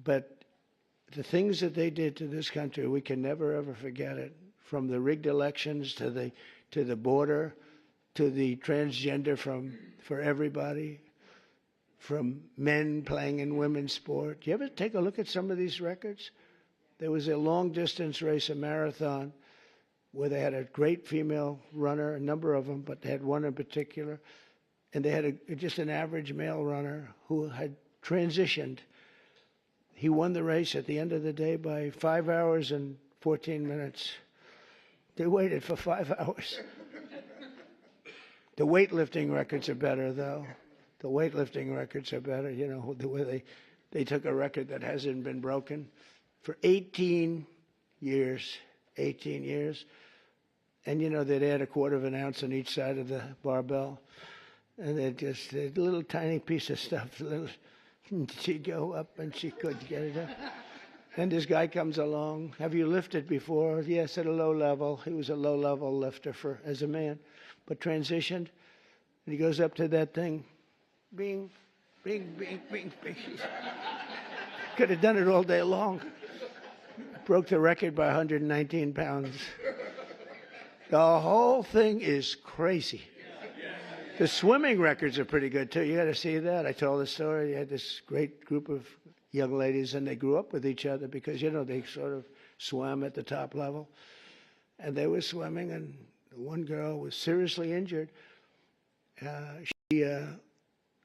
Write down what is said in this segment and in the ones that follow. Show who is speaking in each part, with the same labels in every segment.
Speaker 1: But the things that they did to this country, we can never, ever forget it. From the rigged elections to the border, to the transgender for everybody, from men playing in women's sport. You ever take a look at some of these records? There was a long-distance race, a marathon, where they had a great female runner, a number of them, but they had one in particular, and they had just an average male runner who had transitioned. He won the race at the end of the day by 5 hours and 14 minutes. They waited for 5 hours. The weightlifting records are better, though. The weightlifting records are better, you know, the way they took a record that hasn't been broken for 18 years. 18 years. And, you know, they'd add a quarter of an ounce on each side of the barbell. And they'd just, a little tiny piece of stuff. She'd go up and she couldn't get it up. And this guy comes along. Have you lifted before? Yes, at a low level. He was a low-level lifter as a man, but transitioned. And he goes up to that thing. Bing, bing, bing, bing, bing. Could have done it all day long. Broke the record by 119 pounds. The whole thing is crazy. The swimming records are pretty good, too. You got to see that. I told the story. You had this great group of young ladies, and they grew up with each other because, you know, they sort of swam at the top level. And they were swimming, and one girl was seriously injured. She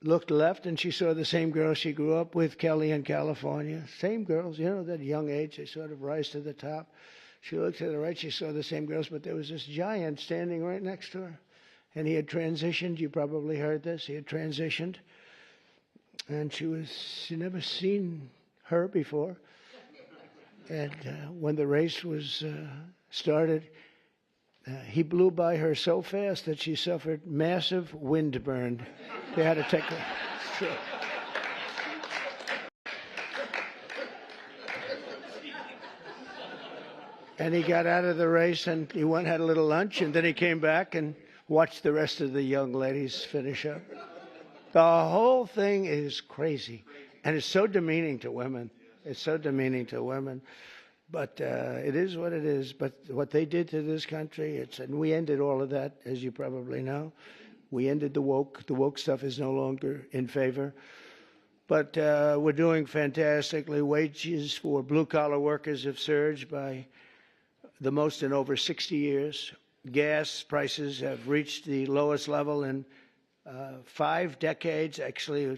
Speaker 1: looked left, and she saw the same girl she grew up with, Kelly, in California. Same girls, you know, that young age, they sort of rise to the top. She looked to the right, she saw the same girls, but there was this giant standing right next to her. And he had transitioned. You probably heard this. He had transitioned. And she'd never seen her before. And when the race was started, he blew by her so fast that she suffered massive windburn. They had to take her. So. And he got out of the race and he went and had a little lunch, and then he came back and watched the rest of the young ladies finish up. The whole thing is crazy, and it's so demeaning to women. It's so demeaning to women, but it is what it is. But what they did to this country, and we ended all of that, as you probably know. We ended the woke. The woke stuff is no longer in favor. But we're doing fantastically. Wages for blue-collar workers have surged by the most in over 60 years. Gas prices have reached the lowest level in 5 decades. Actually, we're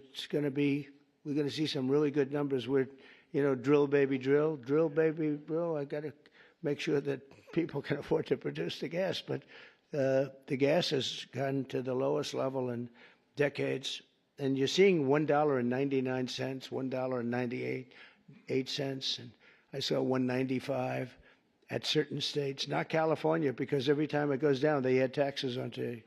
Speaker 1: going to see some really good numbers. We're, you know, drill, baby, drill. Drill, baby, drill. I got to make sure that people can afford to produce the gas. But the gas has gone to the lowest level in decades. And you're seeing $1.99, $1.98, and I saw $1.95 at certain states. Not California, because every time it goes down, they add taxes onto it.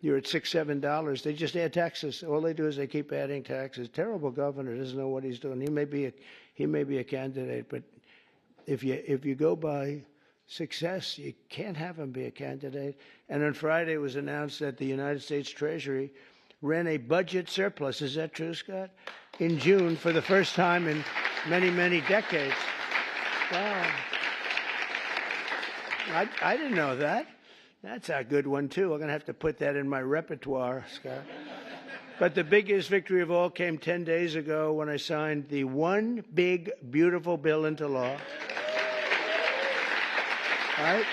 Speaker 1: You're at $6, $7. They just add taxes. All they do is they keep adding taxes. Terrible governor, doesn't know what he's doing. He may be a candidate, but if you go by success, you can't have him be a candidate. And on Friday, it was announced that the United States Treasury ran a budget surplus. Is that true, Scott? In June, for the first time in many, many decades. Wow. I didn't know that. That's a good one, too. I'm going to have to put that in my repertoire, Scott. But the biggest victory of all came 10 days ago when I signed the One Big Beautiful Bill into law. Right?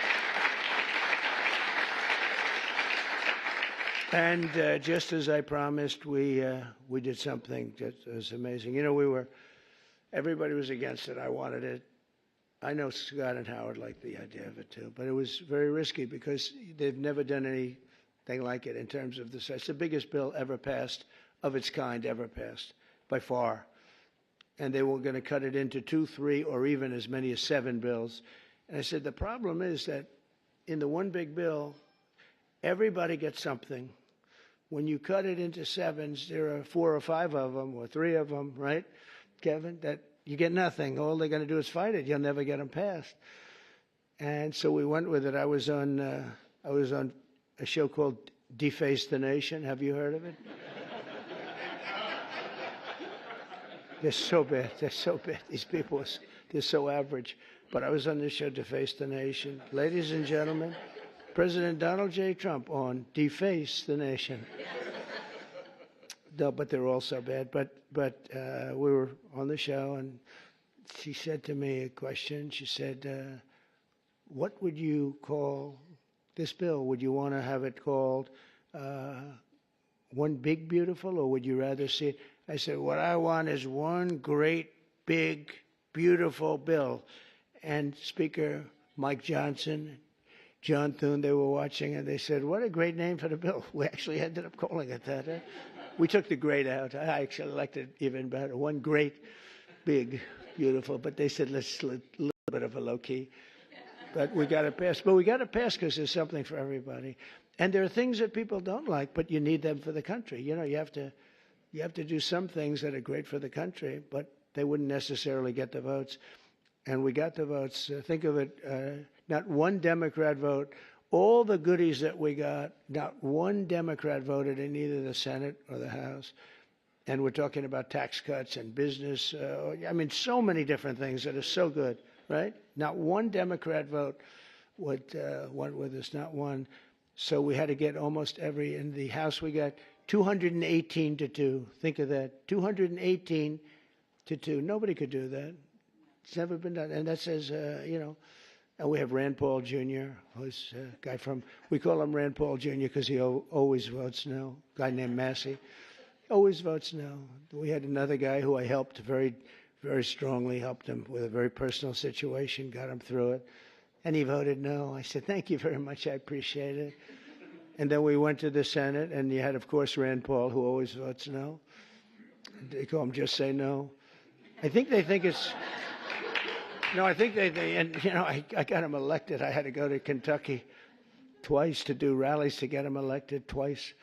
Speaker 1: And just as I promised, we did something that was amazing. You know, everybody was against it. I wanted it. I know Scott and Howard liked the idea of it too, but it was very risky because they've never done anything like it in terms of the size. It's the biggest bill ever passed, of its kind ever passed, by far. And they were going to cut it into 2, 3, or even as many as 7 bills. And I said, the problem is that in the one big bill, everybody gets something. When you cut it into 7s, there are 4 or 5 of them, or 3 of them, right, Kevin, that you get nothing. All they're going to do is fight it. You'll never get them passed. And so we went with it. I was on a show called Deface the Nation. Have you heard of it? They're so bad. They're so bad. These people, they're so average. But I was on this show, Deface the Nation. Ladies and gentlemen, President Donald J. Trump on Deface the Nation. No, but they're all so bad. But we were on the show, and she said to me a question. She said, what would you call this bill? Would you want to have it called One Big Beautiful, or would you rather see it? I said, what I want is one great, big, beautiful bill. And Speaker Mike Johnson, John Thune, they were watching, and they said, what a great name for the bill. We actually ended up calling it that. We took the great out. I actually liked it even better. One great, big, beautiful. But they said, let's a little bit of a low key. But we got to pass. But we got to pass because there's something for everybody. And there are things that people don't like, but you need them for the country. You know, you have to do some things that are great for the country, but they wouldn't necessarily get the votes. And we got the votes. Think of it, not one Democrat vote. All the goodies that we got, not one Democrat voted in either the Senate or the House. And we're talking about tax cuts and business. I mean, so many different things that are so good, right? Not one Democrat vote went with us, not one. So we had to get almost every, in the House we got 218 to 2. Think of that, 218 to 2. Nobody could do that. It's never been done. And that says, you know, and we have Rand Paul Jr., who's a guy from, we call him Rand Paul Jr. because he always votes no. A guy named Massey, always votes no. We had another guy who I helped very, very strongly, helped him with a very personal situation, got him through it. And he voted no. I said, thank you very much, I appreciate it. And then we went to the Senate, and you had, of course, Rand Paul, who always votes no. They call him Just Say No. I think they think it's... No, I think they and you know, I got him elected. I had to go to Kentucky twice to do rallies to get him elected twice.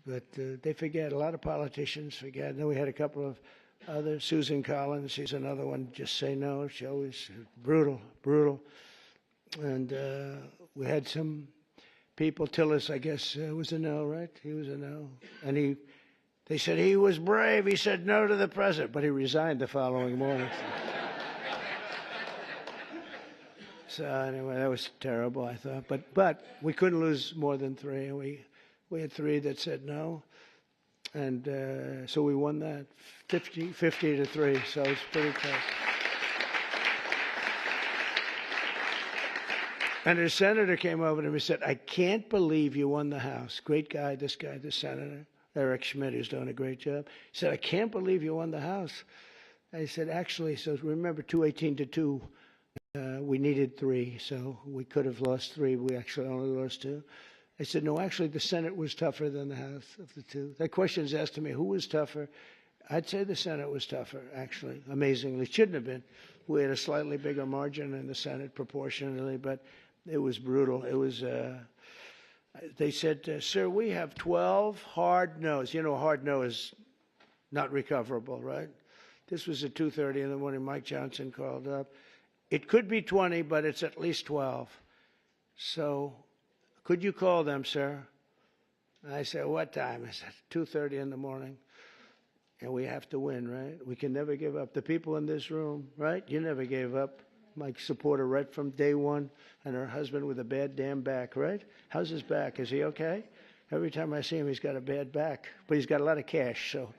Speaker 1: But they forget. A lot of politicians forget. And then we had a couple of others. Susan Collins, she's another one. Just Say No. She always brutal. And we had some people. Tillis, I guess, was a no, right? He was a no. And they said he was brave. He said no to the president, but he resigned the following morning. So anyway, that was terrible, I thought. But we couldn't lose more than 3. We had 3 that said no. And so we won that 50 to 3. So it's pretty tough. And a senator came over to me and said, I can't believe you won the House. Great guy, this senator, Eric Schmidt, who's doing a great job. He said, I can't believe you won the House. I said, actually, so remember 218 to 2. We needed 3, so we could have lost 3. We actually only lost 2. I said, no, actually, the Senate was tougher than the House of the 2. That question is asked to me, who was tougher? I'd say the Senate was tougher, actually, amazingly. It shouldn't have been. We had a slightly bigger margin in the Senate proportionally, but it was brutal. It was, they said, sir, we have 12 hard no's. You know, a hard no is not recoverable, right? This was at 2:30 in the morning. Mike Johnson called up. It could be 20, but it's at least 12. So could you call them, sir? I said, what time? I said, 2:30 in the morning. And we have to win, right? We can never give up. The people in this room, right? You never gave up. My supporter right from day one, and her husband with a bad damn back, right? How's his back? Is he okay? Every time I see him, he's got a bad back. But he's got a lot of cash, so.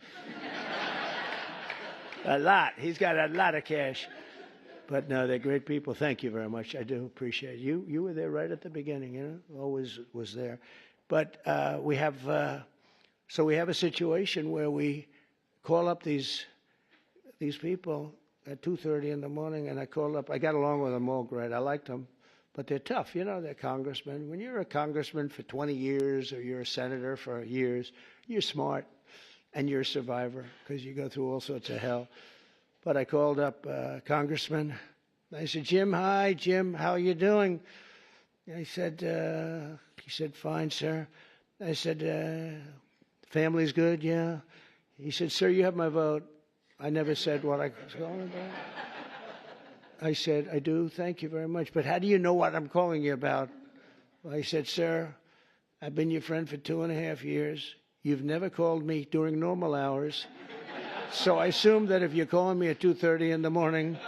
Speaker 1: A lot. He's got a lot of cash. But no, they're great people. Thank you very much. I do appreciate you. You were there right at the beginning, you know, always was there. But we have a situation where we call up these people at 2:30 in the morning, and I called up. I got along with them all great. I liked them, but they're tough. You know, they're congressmen. When you're a congressman for 20 years or you're a senator for years, you're smart and you're a survivor because you go through all sorts of hell. But I called up Congressman. I said, Jim, hi, Jim, how are you doing? He said, fine, sir. I said, family's good, yeah? He said, sir, you have my vote. I never said what I was calling about. I said, I do, thank you very much. But how do you know what I'm calling you about? I said, sir, I've been your friend for 2.5 years. You've never called me during normal hours. So I assume that if you're calling me at 2:30 in the morning,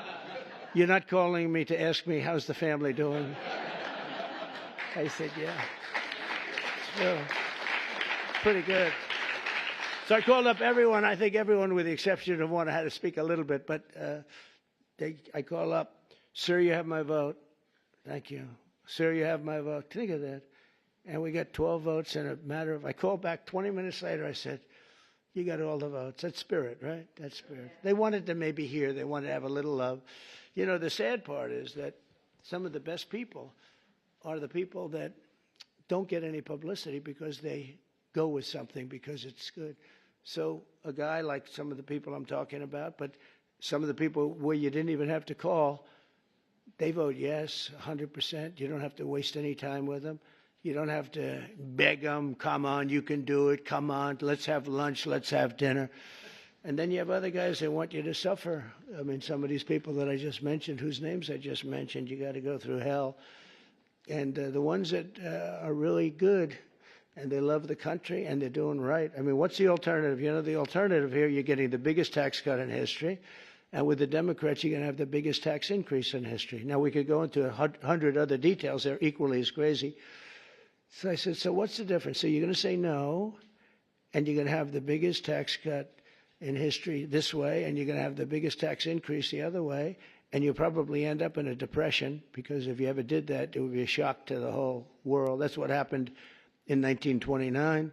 Speaker 1: you're not calling me to ask me, how's the family doing? I said, yeah. So, pretty good. So I called up everyone, I think everyone with the exception of one, I had to speak a little bit, but I call up, sir, you have my vote. Thank you. Sir, you have my vote. Think of that. And we got 12 votes in a matter of, I called back 20 minutes later, I said, you got all the votes. That's spirit, right? That's spirit. They wanted to maybe hear, they wanted to have a little love. You know, the sad part is that some of the best people are the people that don't get any publicity because they go with something because it's good. So a guy like some of the people I'm talking about, but some of the people where you didn't even have to call, they vote yes, 100%. You don't have to waste any time with them. You don't have to beg them, come on, you can do it, come on, let's have lunch, let's have dinner. And then you have other guys that want you to suffer. I mean, some of these people that I just mentioned, whose names I just mentioned, you got to go through hell. And the ones that are really good and they love the country and they're doing right. I mean, what's the alternative? You know, the alternative here, you're getting the biggest tax cut in history. And with the Democrats, you're going to have the biggest tax increase in history. Now, we could go into 100 other details. They're equally as crazy. So I said, so what's the difference? So you're going to say no, and you're going to have the biggest tax cut in history this way, and you're going to have the biggest tax increase the other way, and you'll probably end up in a depression, because if you ever did that, it would be a shock to the whole world. That's what happened in 1929.